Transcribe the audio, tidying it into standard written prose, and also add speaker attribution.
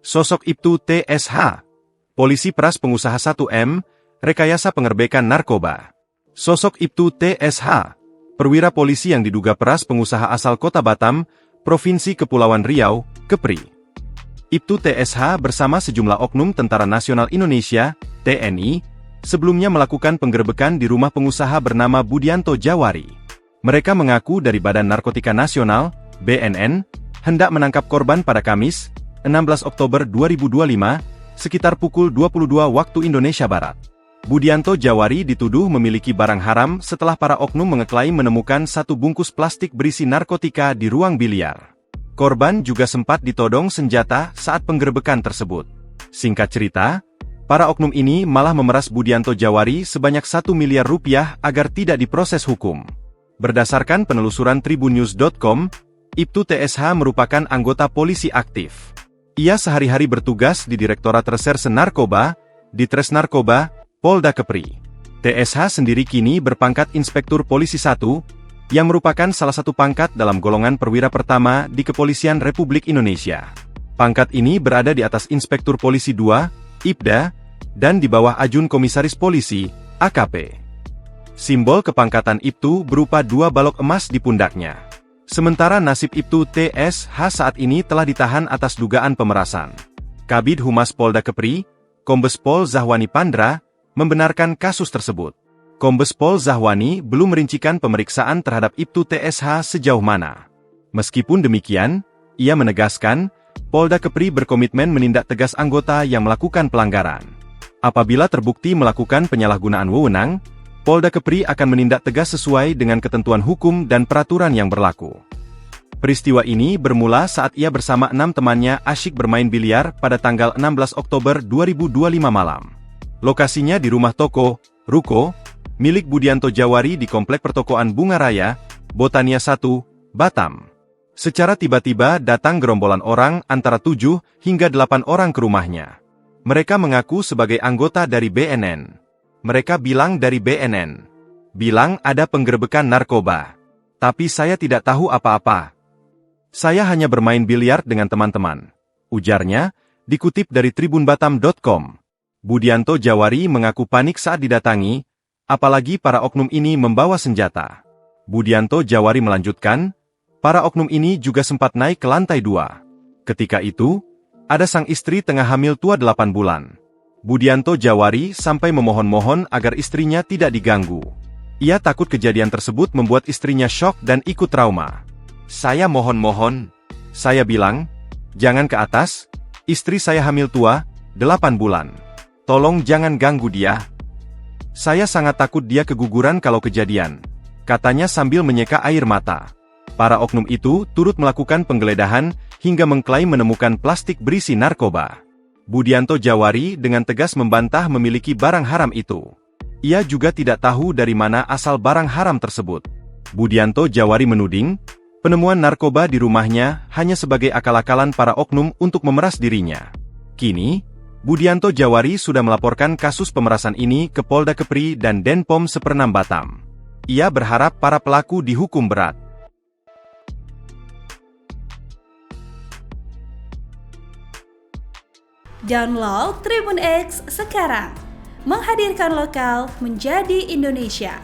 Speaker 1: Sosok Ibtu TSH. Polisi peras pengusaha 1M, rekayasa pengerbekan narkoba. Sosok Ibtu TSH. Perwira polisi yang diduga peras pengusaha asal Kota Batam, Provinsi Kepulauan Riau, Kepri. Ibtu TSH bersama sejumlah oknum Tentara Nasional Indonesia, TNI, sebelumnya melakukan penggerbekan di rumah pengusaha bernama Budianto Jawari. Mereka mengaku dari Badan Narkotika Nasional, BNN, hendak menangkap korban pada Kamis, 16 Oktober 2025, sekitar pukul 22 waktu Indonesia Barat. Budianto Jawari dituduh memiliki barang haram setelah para oknum mengeklaim menemukan satu bungkus plastik berisi narkotika di ruang biliar. Korban juga sempat ditodong senjata saat penggerbekan tersebut. Singkat cerita, para oknum ini malah memeras Budianto Jawari sebanyak 1 miliar rupiah agar tidak diproses hukum. Berdasarkan penelusuran tribunnews.com, Ibtu TSH merupakan anggota polisi aktif. Ia sehari-hari bertugas di Direktorat Reserse Narkoba, Ditres Narkoba, Polda Kepri. TSH sendiri kini berpangkat Inspektur Polisi 1, yang merupakan salah satu pangkat dalam golongan perwira pertama di Kepolisian Republik Indonesia. Pangkat ini berada di atas Inspektur Polisi 2, IPDA, dan di bawah Ajun Komisaris Polisi, AKP. Simbol kepangkatan Ibtu berupa 2 balok emas di pundaknya. Sementara nasib Ibtu TSH saat ini telah ditahan atas dugaan pemerasan. Kabid Humas Polda Kepri, Kombes Pol Zahwani Pandra, membenarkan kasus tersebut. Kombes Pol Zahwani belum merincikan pemeriksaan terhadap Ibtu TSH sejauh mana. Meskipun demikian, ia menegaskan, Polda Kepri berkomitmen menindak tegas anggota yang melakukan pelanggaran. Apabila terbukti melakukan penyalahgunaan wewenang, Polda Kepri akan menindak tegas sesuai dengan ketentuan hukum dan peraturan yang berlaku. Peristiwa ini bermula saat ia bersama 6 temannya asyik bermain biliar pada tanggal 16 Oktober 2025 malam. Lokasinya di rumah toko, ruko, milik Budianto Jawari di Komplek Pertokoan Bunga Raya, Botania 1, Batam. Secara tiba-tiba datang gerombolan orang antara 7 hingga 8 orang ke rumahnya. Mereka mengaku sebagai anggota dari BNN. Mereka bilang dari BNN. Bilang ada penggerbekan narkoba. Tapi saya tidak tahu apa-apa. Saya hanya bermain biliar dengan teman-teman. Ujarnya, dikutip dari tribunbatam.com. Budianto Jawari mengaku panik saat didatangi, apalagi para oknum ini membawa senjata. Budianto Jawari melanjutkan, para oknum ini juga sempat naik ke lantai 2. Ketika itu, ada sang istri tengah hamil tua 8 bulan. Budianto Jawari sampai memohon-mohon agar istrinya tidak diganggu. Ia takut kejadian tersebut membuat istrinya syok dan ikut trauma. Saya mohon-mohon. Saya bilang, jangan ke atas, istri saya hamil tua, 8 bulan. Tolong jangan ganggu dia. Saya sangat takut dia keguguran kalau kejadian, katanya sambil menyeka air mata. Para oknum itu turut melakukan penggeledahan hingga mengklaim menemukan plastik berisi narkoba. Budianto Jawari dengan tegas membantah memiliki barang haram itu. Ia juga tidak tahu dari mana asal barang haram tersebut. Budianto Jawari menuding, penemuan narkoba di rumahnya hanya sebagai akal-akalan para oknum untuk memeras dirinya. Kini, Budianto Jawari sudah melaporkan kasus pemerasan ini ke Polda Kepri dan Denpom Seperenam Batam. Ia berharap para pelaku dihukum berat.
Speaker 2: Download Tribun X sekarang, menghadirkan lokal menjadi Indonesia.